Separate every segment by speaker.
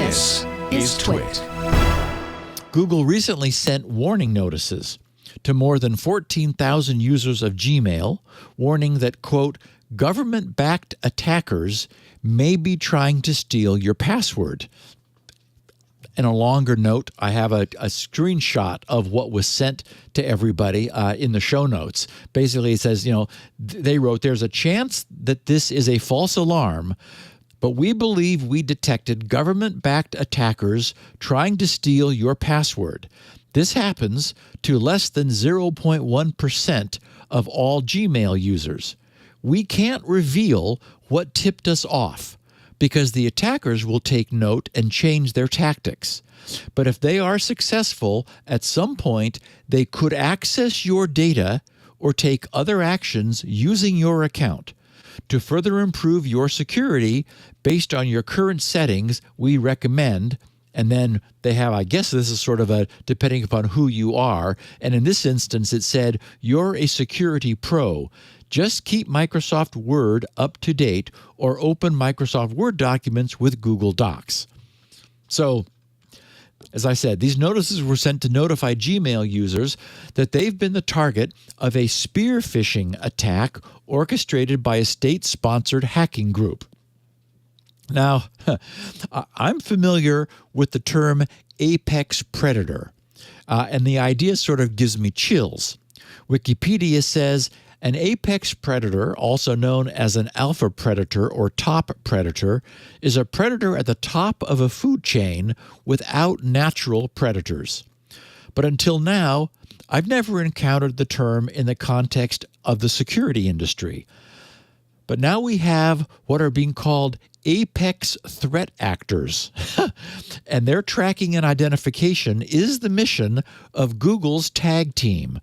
Speaker 1: This is TWiT.
Speaker 2: Google recently sent warning notices to more than 14,000 users of Gmail, warning that, quote, government-backed attackers may be trying to steal your password. In a longer note, I have a screenshot of what was sent to everybody in the show notes. Basically, it says, they wrote, there's a chance that this is a false alarm, but we believe we detected government-backed attackers trying to steal your password. This happens to less than 0.1% of all Gmail users. We can't reveal what tipped us off, because the attackers will take note and change their tactics. But if they are successful, at some point, they could access your data or take other actions using your account. To further improve your security based on your current settings, we recommend, and then they have, I guess this is sort of a depending upon who you are, and in this instance it said, you're a security pro. Just keep Microsoft Word up to date or open Microsoft Word documents with Google Docs. So, as I said, these notices were sent to notify Gmail users that they've been the target of a spear phishing attack orchestrated by a state-sponsored hacking group. Now, I'm familiar with the term apex predator, and the idea sort of gives me chills. Wikipedia says, an apex predator, also known as an alpha predator or top predator, is a predator at the top of a food chain without natural predators. But until now, I've never encountered the term in the context of the security industry. But now we have what are being called apex threat actors, and their tracking and identification is the mission of Google's TAG team.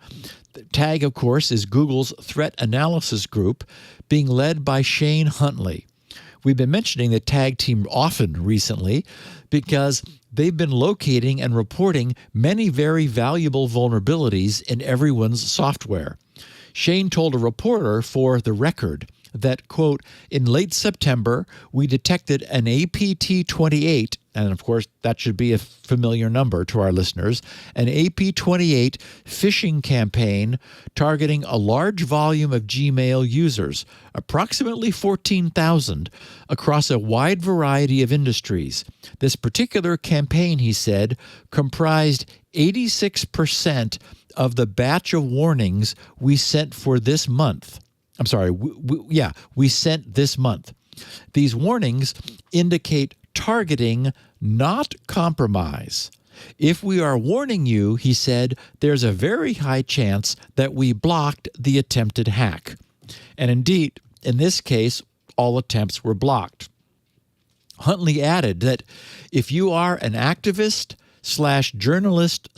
Speaker 2: TAG, of course, is Google's threat analysis group, being led by Shane Huntley. We've been mentioning the TAG team often recently because they've been locating and reporting many very valuable vulnerabilities in everyone's software. Shane told a reporter for The Record that, quote, in late September, we detected an APT28, and of course that should be a familiar number to our listeners, an AP28 phishing campaign targeting a large volume of Gmail users, approximately 14,000, across a wide variety of industries. This particular campaign, he said, comprised 86% of the batch of warnings we sent for this month. I'm sorry, we sent this month. These warnings indicate targeting, not compromise. If we are warning you, he said, there's a very high chance that we blocked the attempted hack. And indeed, in this case, all attempts were blocked. Huntley added that if you are an activist / journalist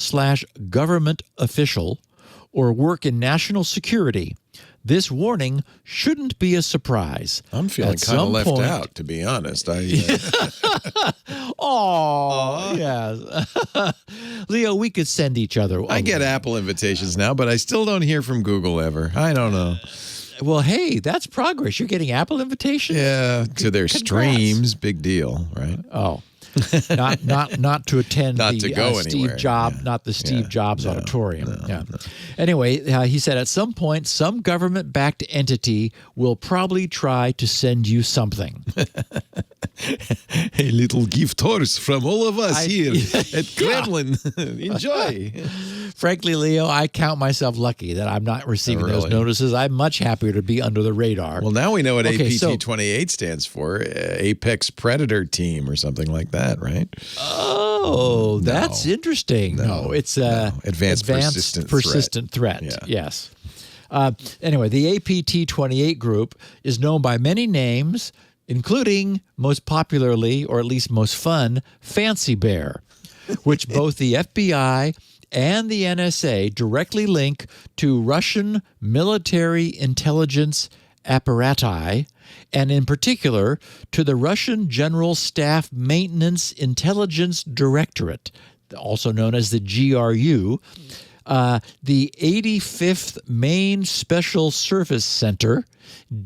Speaker 2: / government official or work in national security, this warning shouldn't be a surprise.
Speaker 1: I'm feeling kind of left out, to be honest.
Speaker 2: Oh, yes. Leo, we could send each other.
Speaker 1: I get Apple invitations now, but I still don't hear from Google ever. I don't know.
Speaker 2: Well, hey, that's progress. You're getting Apple invitations?
Speaker 1: Yeah, to their streams. Big deal, right?
Speaker 2: Oh. not to attend
Speaker 1: not
Speaker 2: the
Speaker 1: to go
Speaker 2: Steve Jobs, not the Steve Jobs auditorium. Anyway, he said at some point, some government-backed entity will probably try to send you something.
Speaker 1: A little gift horse from all of us here at Kremlin. Enjoy.
Speaker 2: Frankly, Leo, I count myself lucky that I'm not receiving those notices. I'm much happier to be under the radar.
Speaker 1: Well, now we know what APT28 stands for, Apex Predator Team or something like that, right?
Speaker 2: Oh, that's interesting. No, it's
Speaker 1: Advanced Persistent
Speaker 2: Threat.
Speaker 1: Yeah.
Speaker 2: Yes. Anyway, the APT28 group is known by many names, including most popularly, or at least most fun, Fancy Bear, which both the FBI and the NSA directly link to Russian military intelligence apparati, and in particular to the Russian General Staff Maintenance Intelligence Directorate, also known as the GRU, the 85th Main Special Service Center,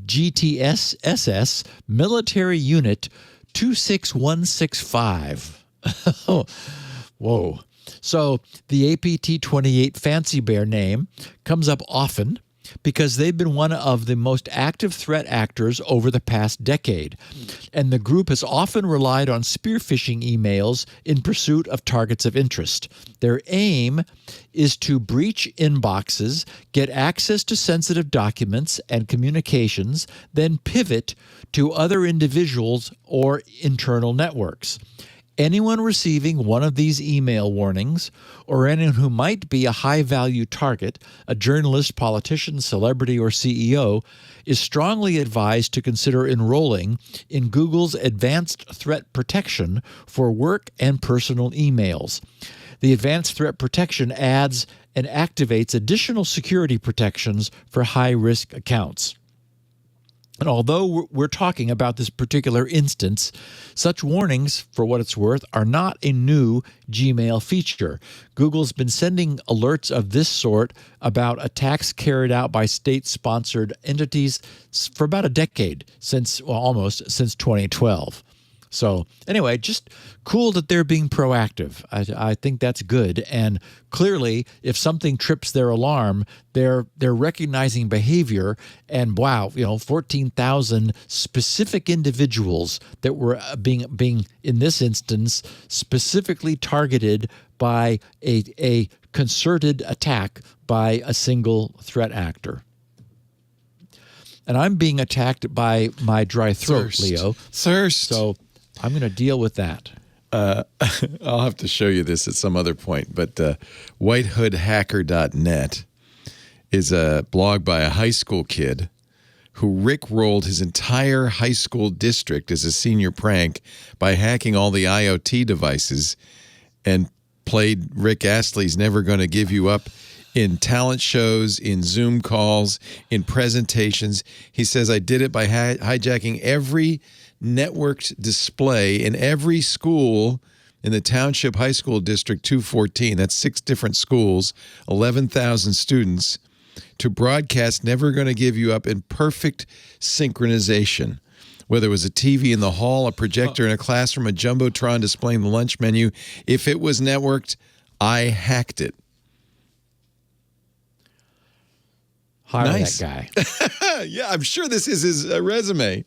Speaker 2: GTSSS, Military Unit 26165. Oh, whoa. So the APT28 Fancy Bear name comes up often because they've been one of the most active threat actors over the past decade. And the group has often relied on spear phishing emails in pursuit of targets of interest. Their aim is to breach inboxes, get access to sensitive documents and communications, then pivot to other individuals or internal networks. Anyone receiving one of these email warnings, or anyone who might be a high-value target, a journalist, politician, celebrity, or CEO, is strongly advised to consider enrolling in Google's Advanced Threat Protection for work and personal emails. The Advanced Threat Protection adds and activates additional security protections for high-risk accounts. And although we're talking about this particular instance, such warnings, for what it's worth, are not a new Gmail feature. Google's been sending alerts of this sort about attacks carried out by state-sponsored entities for about a decade, almost since 2012. So anyway, just cool that they're being proactive. I think that's good. And clearly, if something trips their alarm, they're recognizing behavior. And wow, 14,000 specific individuals that were being in this instance specifically targeted by a concerted attack by a single threat actor. And I'm being attacked by my dry throat, Leo.
Speaker 1: Thirst.
Speaker 2: So I'm going to deal with that.
Speaker 1: I'll have to show you this at some other point, but whitehoodhacker.net is a blog by a high school kid who rickrolled his entire high school district as a senior prank by hacking all the IoT devices and played Rick Astley's Never Gonna Give You Up in talent shows, in Zoom calls, in presentations. He says, I did it by hijacking every networked display in every school in the Township High School District 214. That's 6 different schools, 11,000 students, to broadcast Never Gonna Give You Up in perfect synchronization. Whether it was a TV in the hall, a projector in a classroom, a jumbotron displaying the lunch menu, if it was networked, I hacked it.
Speaker 2: Hire
Speaker 1: Nice.
Speaker 2: that guy.
Speaker 1: Yeah, I'm sure this is his resume.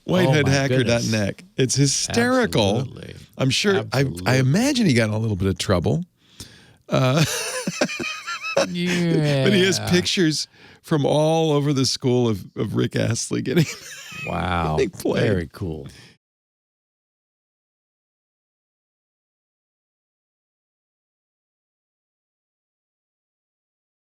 Speaker 1: Whitehoodhacker.net. It's hysterical.
Speaker 2: Absolutely.
Speaker 1: I'm sure.
Speaker 2: Absolutely.
Speaker 1: I imagine he got in a little bit of trouble.
Speaker 2: Yeah.
Speaker 1: But he has pictures from all over the school of Rick Astley getting
Speaker 2: Wow.
Speaker 1: getting played.
Speaker 2: Very cool.